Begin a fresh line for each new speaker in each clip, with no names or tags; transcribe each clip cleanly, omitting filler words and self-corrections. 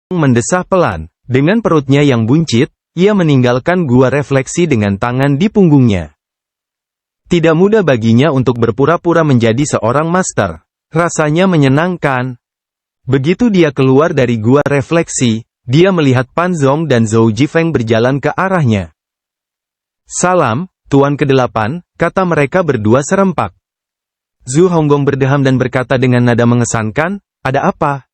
mendesah pelan. Dengan perutnya yang buncit, ia meninggalkan gua refleksi dengan tangan di punggungnya. Tidak mudah baginya untuk berpura-pura menjadi seorang master. Rasanya menyenangkan. Begitu dia keluar dari gua refleksi, dia melihat Pan Zong dan Zhou Jifeng berjalan ke arahnya. "Salam, Tuan ke-8," kata mereka berdua serempak. Zhu Honggong berdeham dan berkata dengan nada mengesankan, "Ada apa?"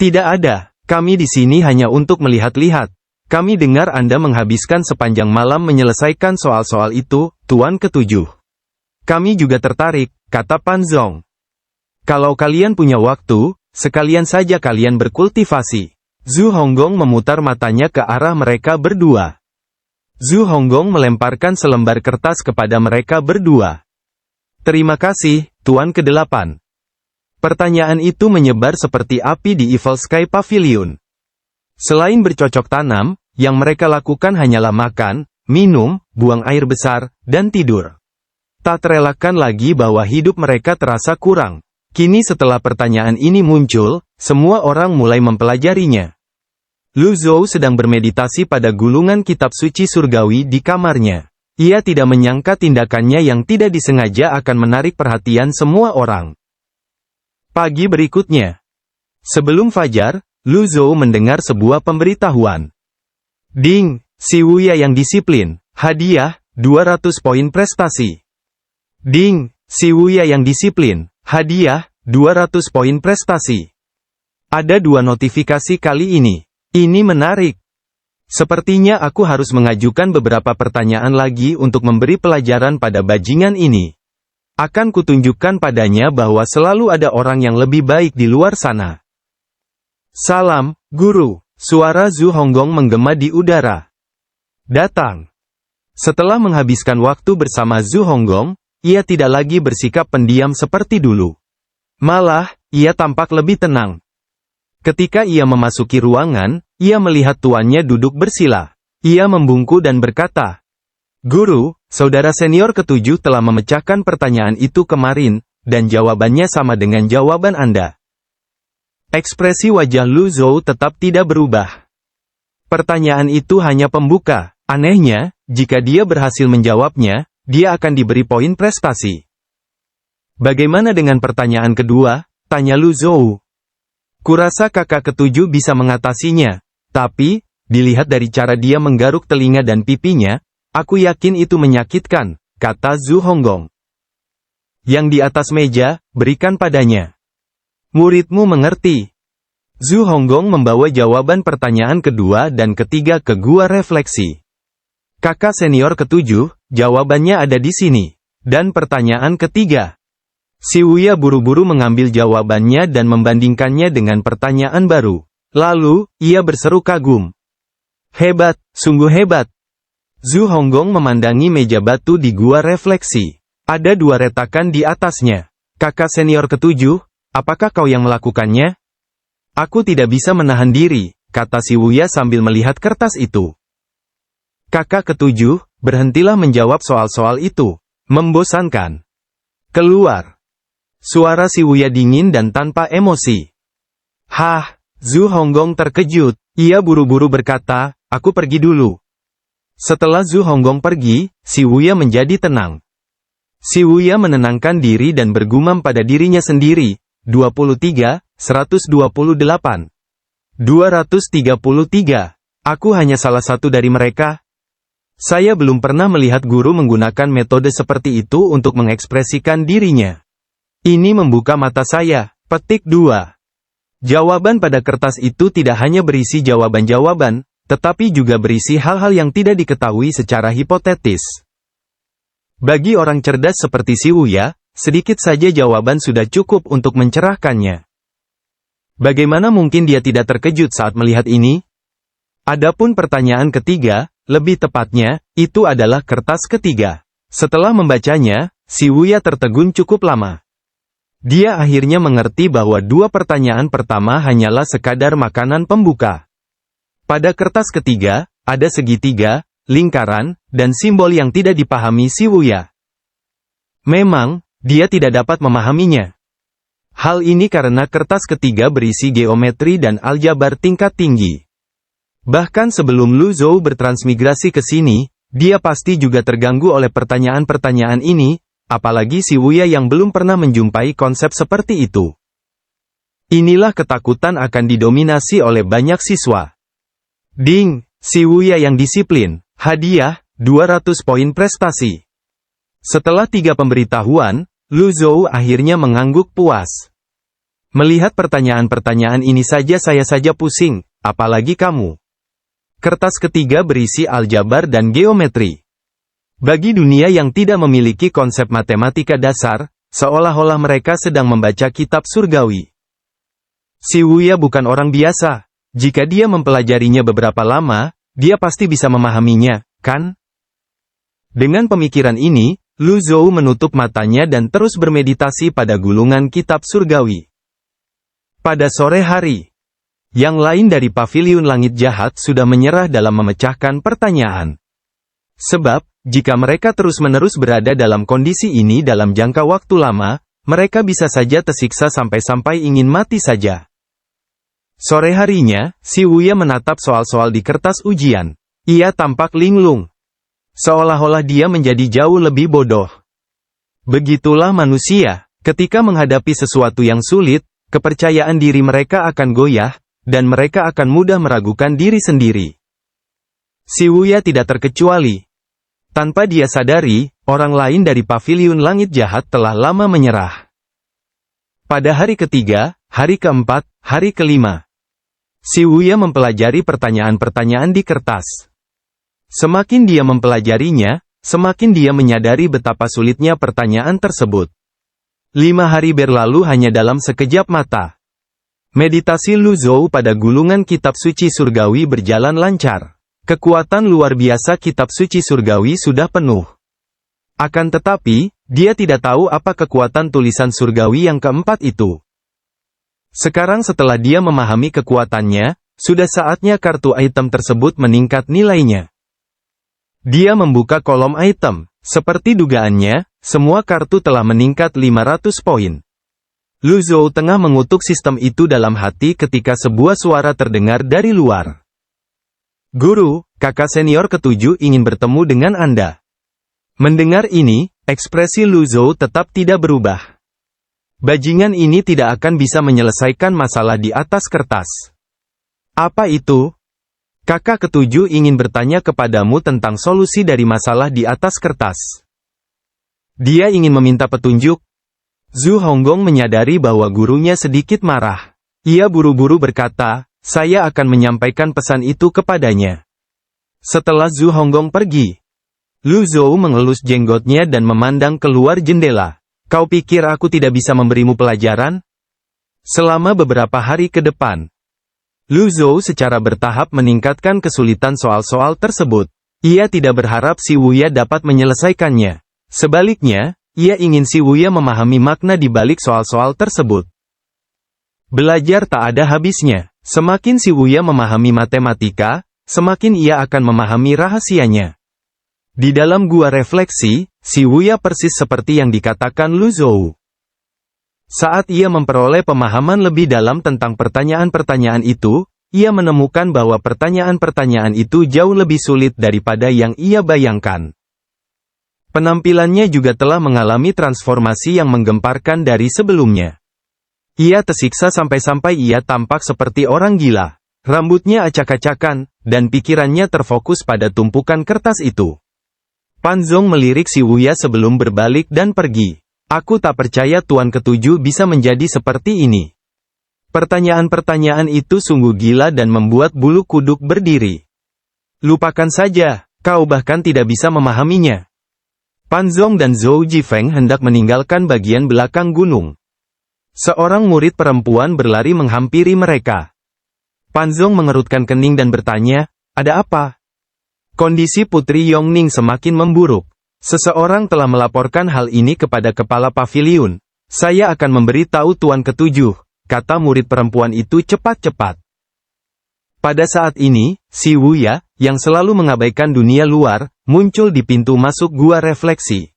"Tidak ada, kami di sini hanya untuk melihat-lihat. Kami dengar Anda menghabiskan sepanjang malam menyelesaikan soal-soal itu, Tuan ke-7. Kami juga tertarik," kata Pan Zong. "Kalau kalian punya waktu, sekalian saja kalian berkultivasi." Zhu Honggong memutar matanya ke arah mereka berdua. Zhu Honggong melemparkan selembar kertas kepada mereka berdua. "Terima kasih, Tuan ke-8." Pertanyaan itu menyebar seperti api di Evil Sky Pavilion. Selain bercocok tanam, yang mereka lakukan hanyalah makan, minum, buang air besar, dan tidur. Tak terelakkan lagi bahwa hidup mereka terasa kurang. Kini setelah pertanyaan ini muncul, semua orang mulai mempelajarinya. Lu Zhou sedang bermeditasi pada gulungan kitab suci surgawi di kamarnya. Ia tidak menyangka tindakannya yang tidak disengaja akan menarik perhatian semua orang. Pagi berikutnya. Sebelum fajar, Lu Zhou mendengar sebuah pemberitahuan. "Ding, si Wuya yang disiplin, hadiah, 200 poin prestasi. Ding, si Wuya yang disiplin, hadiah, 200 poin prestasi." Ada 2 notifikasi kali ini. Ini menarik. Sepertinya aku harus mengajukan beberapa pertanyaan lagi untuk memberi pelajaran pada bajingan ini. Akan kutunjukkan padanya bahwa selalu ada orang yang lebih baik di luar sana. "Salam, Guru," suara Zhu Honggong menggema di udara. Datang. Setelah menghabiskan waktu bersama Zhu Honggong, ia tidak lagi bersikap pendiam seperti dulu. Malah, ia tampak lebih tenang. Ketika ia memasuki ruangan, ia melihat tuannya duduk bersila. Ia membungkuk dan berkata, "Guru, saudara senior ke-7 telah memecahkan pertanyaan itu kemarin, dan jawabannya sama dengan jawaban Anda." Ekspresi wajah Lu Zhou tetap tidak berubah. Pertanyaan itu hanya pembuka. Anehnya, jika dia berhasil menjawabnya, dia akan diberi poin prestasi. "Bagaimana dengan pertanyaan kedua?" tanya Lu Zhou. "Kurasa kakak ke-7 bisa mengatasinya, tapi, dilihat dari cara dia menggaruk telinga dan pipinya, aku yakin itu menyakitkan," kata Zhu Honggong. "Yang di atas meja, berikan padanya. Muridmu mengerti." Zhu Honggong membawa jawaban pertanyaan kedua dan ketiga ke gua refleksi. "Kakak senior ke-7, jawabannya ada di sini." Dan pertanyaan ketiga. Si Wuya buru-buru mengambil jawabannya dan membandingkannya dengan pertanyaan baru. Lalu, ia berseru kagum. "Hebat, sungguh hebat." Zhu Honggong memandangi meja batu di gua refleksi. Ada 2 retakan di atasnya. "Kakak senior ke-7, apakah kau yang melakukannya?" "Aku tidak bisa menahan diri," kata si Wuya sambil melihat kertas itu. "Kakak ke-7, berhentilah menjawab soal-soal itu. Membosankan. Keluar." Suara si Wuya dingin dan tanpa emosi. "Hah?" Zhu Honggong terkejut. Ia buru-buru berkata, "Aku pergi dulu." Setelah Zhu Honggong pergi, si Wuya menjadi tenang. Si Wuya menenangkan diri dan bergumam pada dirinya sendiri. 23, 128. 233. Aku hanya salah satu dari mereka. Saya belum pernah melihat guru menggunakan metode seperti itu untuk mengekspresikan dirinya. Ini membuka mata saya. Petik 2. Jawaban pada kertas itu tidak hanya berisi jawaban-jawaban, tetapi juga berisi hal-hal yang tidak diketahui secara hipotetis. Bagi orang cerdas seperti si Wuya, sedikit saja jawaban sudah cukup untuk mencerahkannya. Bagaimana mungkin dia tidak terkejut saat melihat ini? Adapun pertanyaan ketiga, lebih tepatnya, itu adalah kertas ketiga. Setelah membacanya, si Wuya tertegun cukup lama. Dia akhirnya mengerti bahwa 2 pertanyaan pertama hanyalah sekadar makanan pembuka. Pada kertas ketiga, ada segitiga, lingkaran, dan simbol yang tidak dipahami si Wuya. Memang, dia tidak dapat memahaminya. Hal ini karena kertas ketiga berisi geometri dan aljabar tingkat tinggi. Bahkan sebelum Lu Zhou bertransmigrasi ke sini, dia pasti juga terganggu oleh pertanyaan-pertanyaan ini, apalagi si Wuya yang belum pernah menjumpai konsep seperti itu. Inilah ketakutan akan didominasi oleh banyak siswa. Ding, si Wuya yang disiplin, hadiah, 200 poin prestasi. Setelah 3 pemberitahuan, Lu Zhou akhirnya mengangguk puas. Melihat pertanyaan-pertanyaan ini saja saya saja pusing, apalagi kamu. Kertas ketiga berisi aljabar dan geometri. Bagi dunia yang tidak memiliki konsep matematika dasar, seolah-olah mereka sedang membaca kitab surgawi. Si Wuya bukan orang biasa. Jika dia mempelajarinya beberapa lama, dia pasti bisa memahaminya, kan? Dengan pemikiran ini, Lu Zhou menutup matanya dan terus bermeditasi pada gulungan kitab surgawi. Pada sore hari, yang lain dari paviliun langit jahat sudah menyerah dalam memecahkan pertanyaan. Sebab, jika mereka terus-menerus berada dalam kondisi ini dalam jangka waktu lama, mereka bisa saja tersiksa sampai-sampai ingin mati saja. Sore harinya, si Wuya menatap soal-soal di kertas ujian. Ia tampak linglung. Seolah-olah dia menjadi jauh lebih bodoh. Begitulah manusia, ketika menghadapi sesuatu yang sulit, kepercayaan diri mereka akan goyah, dan mereka akan mudah meragukan diri sendiri. Si Wuya tidak terkecuali. Tanpa dia sadari, orang lain dari paviliun langit jahat telah lama menyerah. Pada hari ketiga, hari keempat, hari kelima, si Wuya mempelajari pertanyaan-pertanyaan di kertas. Semakin dia mempelajarinya, semakin dia menyadari betapa sulitnya pertanyaan tersebut. 5 hari berlalu hanya dalam sekejap mata. Meditasi Lu Zhou pada gulungan kitab suci surgawi berjalan lancar. Kekuatan luar biasa kitab suci surgawi sudah penuh. Akan tetapi, dia tidak tahu apa kekuatan tulisan surgawi yang keempat itu. Sekarang setelah dia memahami kekuatannya, sudah saatnya kartu item tersebut meningkat nilainya. Dia membuka kolom item. Seperti dugaannya, semua kartu telah meningkat 500 poin. Lu Zhou tengah mengutuk sistem itu dalam hati ketika sebuah suara terdengar dari luar. Guru, kakak senior ketujuh ingin bertemu dengan Anda. Mendengar ini, ekspresi Lu Zhou tetap tidak berubah. Bajingan ini tidak akan bisa menyelesaikan masalah di atas kertas. Apa itu? Kakak ketujuh ingin bertanya kepadamu tentang solusi dari masalah di atas kertas. Dia ingin meminta petunjuk. Zhu Honggong menyadari bahwa gurunya sedikit marah. Ia buru-buru berkata, saya akan menyampaikan pesan itu kepadanya. Setelah Zhu Honggong pergi, Lu Zhou mengelus jenggotnya dan memandang keluar jendela. Kau pikir aku tidak bisa memberimu pelajaran? Selama beberapa hari ke depan, Lu Zhou secara bertahap meningkatkan kesulitan soal-soal tersebut. Ia tidak berharap si Wuya dapat menyelesaikannya. Sebaliknya, ia ingin si Wuya memahami makna di balik soal-soal tersebut. Belajar tak ada habisnya. Semakin si Wuya memahami matematika, semakin ia akan memahami rahasianya. Di dalam gua refleksi, si Wuya persis seperti yang dikatakan Lu Zhou. Saat ia memperoleh pemahaman lebih dalam tentang pertanyaan-pertanyaan itu, ia menemukan bahwa pertanyaan-pertanyaan itu jauh lebih sulit daripada yang ia bayangkan. Penampilannya juga telah mengalami transformasi yang menggemparkan dari sebelumnya. Ia tersiksa sampai-sampai ia tampak seperti orang gila. Rambutnya acak-acakan, dan pikirannya terfokus pada tumpukan kertas itu. Pan Zong melirik si Wuya sebelum berbalik dan pergi. Aku tak percaya Tuan Ketujuh bisa menjadi seperti ini. Pertanyaan-pertanyaan itu sungguh gila dan membuat bulu kuduk berdiri. Lupakan saja, kau bahkan tidak bisa memahaminya. Pan Zong dan Zhou Jifeng hendak meninggalkan bagian belakang gunung. Seorang murid perempuan berlari menghampiri mereka. Pan Zong mengerutkan kening dan bertanya, ada apa? Kondisi Putri Yongning semakin memburuk. Seseorang telah melaporkan hal ini kepada kepala paviliun. Saya akan memberitahu Tuan Ketujuh, kata murid perempuan itu cepat-cepat. Pada saat ini, si Wuya, yang selalu mengabaikan dunia luar, muncul di pintu masuk gua refleksi.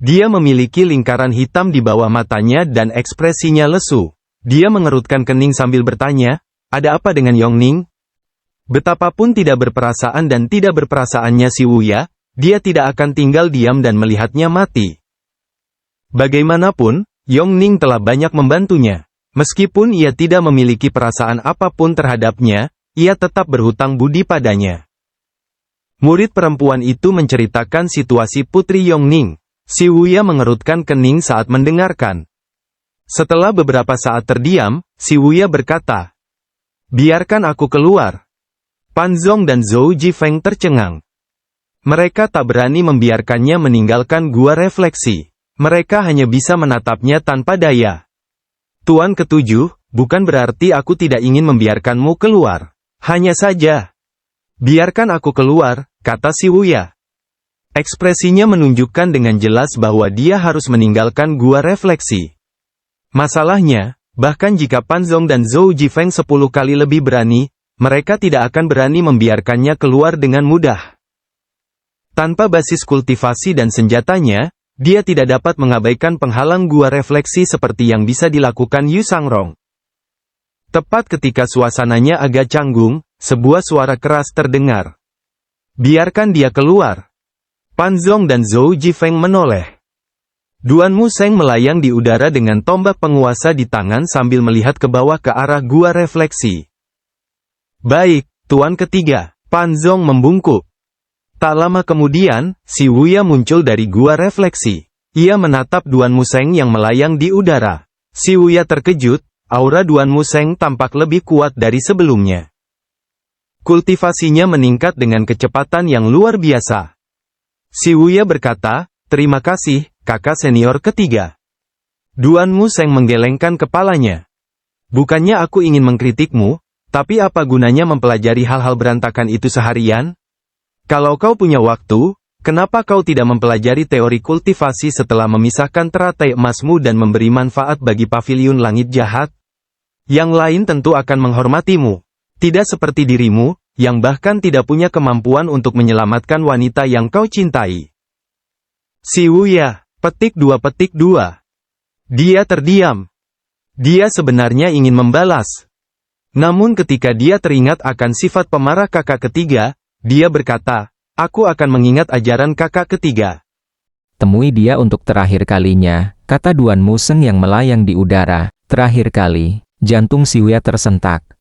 Dia memiliki lingkaran hitam di bawah matanya dan ekspresinya lesu. Dia mengerutkan kening sambil bertanya, ada apa dengan Yongning? Betapapun tidak berperasaan dan tidak berperasaannya si Wuya, dia tidak akan tinggal diam dan melihatnya mati. Bagaimanapun, Yongning telah banyak membantunya. Meskipun ia tidak memiliki perasaan apapun terhadapnya, ia tetap berhutang budi padanya. Murid perempuan itu menceritakan situasi Putri Yongning. Si Wuya mengerutkan kening saat mendengarkan. Setelah beberapa saat terdiam, si Wuya berkata, biarkan aku keluar. Pan Zong dan Zhou Jifeng tercengang. Mereka tak berani membiarkannya meninggalkan gua refleksi. Mereka hanya bisa menatapnya tanpa daya. Tuan ketujuh, bukan berarti aku tidak ingin membiarkanmu keluar. Hanya saja. Biarkan aku keluar, kata si Wuya. Ekspresinya menunjukkan dengan jelas bahwa dia harus meninggalkan gua refleksi. Masalahnya, bahkan jika Pan Zong dan Zhou Jifeng 10 kali lebih berani, mereka tidak akan berani membiarkannya keluar dengan mudah. Tanpa basis kultivasi dan senjatanya, dia tidak dapat mengabaikan penghalang gua refleksi seperti yang bisa dilakukan Yu Sangrong. Tepat ketika suasananya agak canggung, sebuah suara keras terdengar. Biarkan dia keluar. Pan Zong dan Zhou Jifeng menoleh. Duan Museng melayang di udara dengan tombak penguasa di tangan sambil melihat ke bawah ke arah gua refleksi. Baik, tuan ketiga, Pan Zong membungkuk. Tak lama kemudian, si Wuya muncul dari gua refleksi. Ia menatap Duan Museng yang melayang di udara. Si Wuya terkejut, aura Duan Museng tampak lebih kuat dari sebelumnya. Kultivasinya meningkat dengan kecepatan yang luar biasa. Si Wuya berkata, terima kasih, kakak senior ketiga. Duan Museng menggelengkan kepalanya. Bukannya aku ingin mengkritikmu, tapi apa gunanya mempelajari hal-hal berantakan itu seharian? Kalau kau punya waktu, kenapa kau tidak mempelajari teori kultivasi setelah memisahkan teratai emasmu dan memberi manfaat bagi paviliun langit jahat? Yang lain tentu akan menghormatimu. Tidak seperti dirimu, yang bahkan tidak punya kemampuan untuk menyelamatkan wanita yang kau cintai. Si Wuya, petik 2. Dia terdiam. Dia sebenarnya ingin membalas. Namun ketika dia teringat akan sifat pemarah kakak ketiga, dia berkata, aku akan mengingat ajaran kakak ketiga.
Temui dia untuk terakhir kalinya, kata Duan Museng yang melayang di udara. Terakhir kali, jantung si Wuya tersentak.